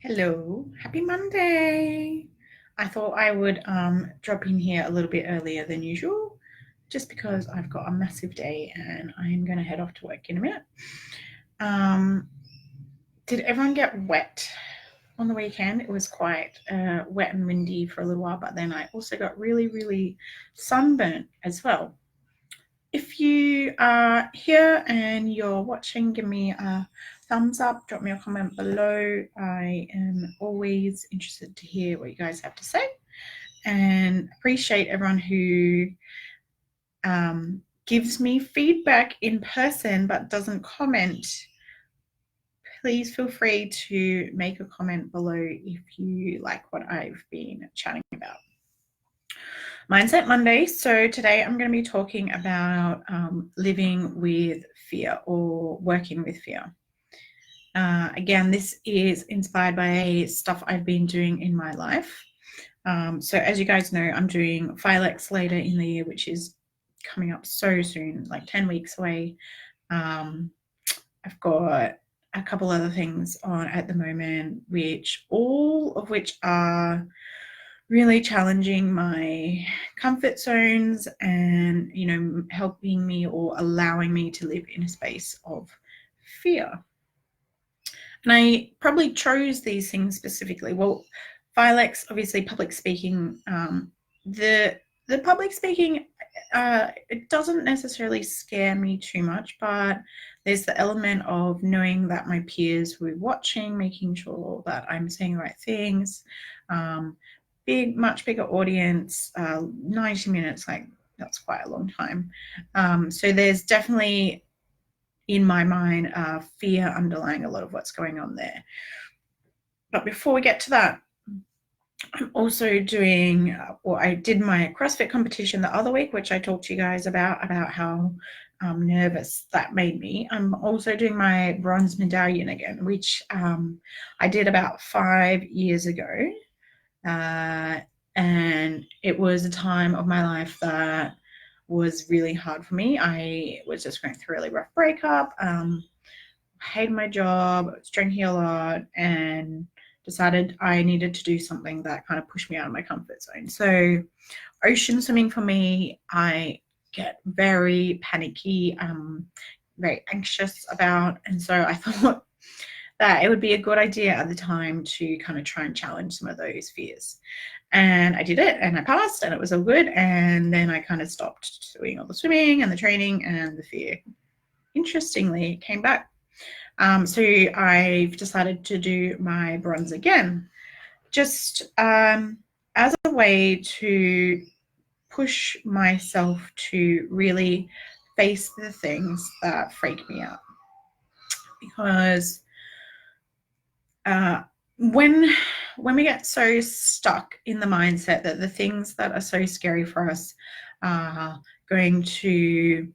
Hello, happy Monday. I thought I would drop in here a little bit earlier than usual just because I've got a massive day and I'm going to head off to work in a minute. Um, did everyone get wet on the weekend? It was quite wet and windy for a little while, but then I also got really, really sunburnt as well. If you are here and you're watching, give me a thumbs up, drop me a comment below. I am always interested to hear what you guys have to say and appreciate everyone who gives me feedback in person but doesn't comment. Please feel free to make a comment below if you like what I've been chatting about. Mindset Monday. So today I'm going to be talking about living with fear or working with fear. Again, this is inspired by stuff I've been doing in my life. So as you guys know, I'm doing PHYLEX later in the year, which is coming up so soon, like 10 weeks away. I've got a couple other things on at the moment, all of which are really challenging my comfort zones and, helping me or allowing me to live in a space of fear. And I probably chose these things specifically. Well, PHYLEX, obviously public speaking, the public speaking, it doesn't necessarily scare me too much, but there's the element of knowing that my peers were watching, making sure that I'm saying the right things. Much bigger audience, 90 minutes, like that's quite a long time. So there's definitely, in my mind, fear underlying a lot of what's going on there. But before we get to that, I'm also doing, I did my CrossFit competition the other week, which I talked to you guys about how nervous that made me. I'm also doing my bronze medallion again, which I did about 5 years ago. And it was a time of my life that was really hard for me. I was just going through a really rough breakup, hated my job, I was drinking a lot, and decided I needed to do something that kind of pushed me out of my comfort zone. So ocean swimming for me, I get very panicky, very anxious about, and so I thought that it would be a good idea at the time to kind of try and challenge some of those fears. And I did it and I passed and it was all good. And then I kind of stopped doing all the swimming and the training, and the fear, interestingly, came back. So I've decided to do my bronze again, just as a way to push myself to really face the things that freak me out. Because when we get so stuck in the mindset that the things that are so scary for us are going to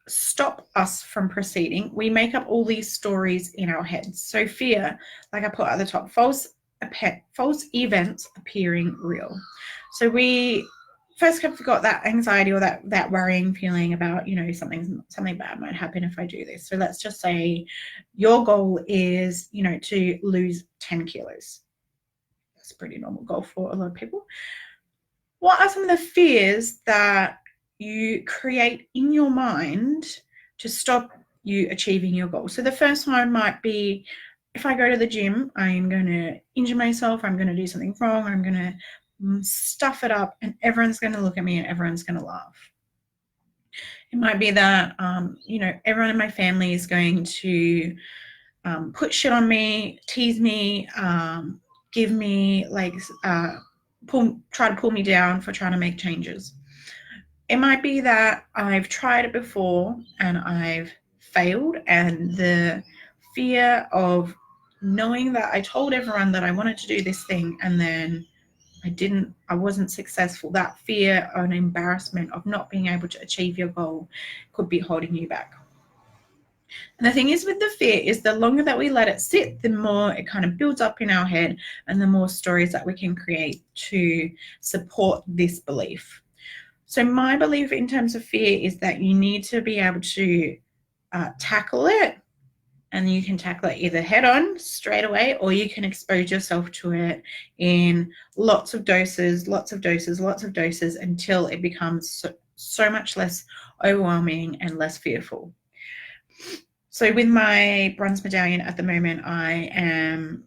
stop us from proceeding, we make up all these stories in our heads. So fear, like I put at the top, false events appearing real. So we first have got that anxiety or that worrying feeling about, something bad might happen if I do this. So let's just say your goal is, to lose 10 kilos. That's a pretty normal goal for a lot of people. What are some of the fears that you create in your mind to stop you achieving your goal? So the first one might be, if I go to the gym, I'm going to injure myself, I'm going to do something wrong, I'm going to stuff it up, and everyone's going to look at me and everyone's going to laugh. It might be that, everyone in my family is going to put shit on me, tease me, give me try to pull me down for trying to make changes. It might be that I've tried it before and I've failed, and the fear of knowing that I told everyone that I wanted to do this thing and then I wasn't successful, that fear and embarrassment of not being able to achieve your goal could be holding you back. And the thing is with the fear is the longer that we let it sit, the more it kind of builds up in our head and the more stories that we can create to support this belief. So my belief in terms of fear is that you need to be able to tackle it and you can tackle it either head on straight away, or you can expose yourself to it in lots of doses until it becomes so much less overwhelming and less fearful. So with my bronze medallion at the moment, I am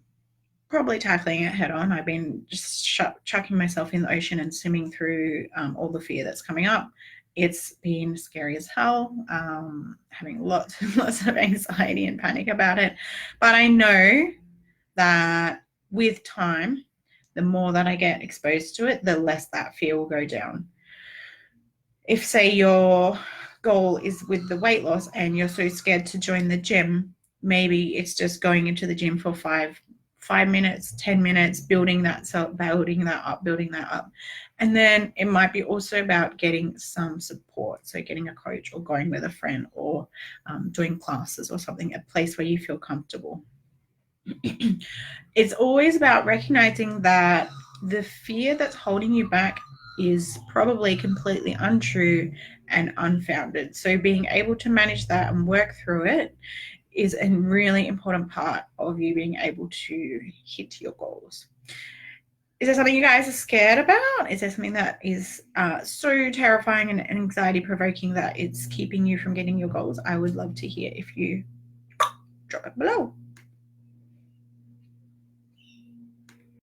probably tackling it head on. I've been just chucking myself in the ocean and swimming through all the fear that's coming up. It's been scary as hell, having lots of anxiety and panic about it. But I know that with time, the more that I get exposed to it, the less that fear will go down. If, say, your goal is with the weight loss and you're so scared to join the gym, maybe it's just going into the gym for 5 minutes, 10 minutes, building that up. And then it might be also about getting some support. So getting a coach or going with a friend or doing classes or something, a place where you feel comfortable. It's always about recognizing that the fear that's holding you back is probably completely untrue and unfounded. So being able to manage that and work through it is a really important part of you being able to hit your goals. Is there something you guys are scared about? Is there something that is so terrifying and anxiety provoking that it's keeping you from getting your goals? I would love to hear if you drop it below.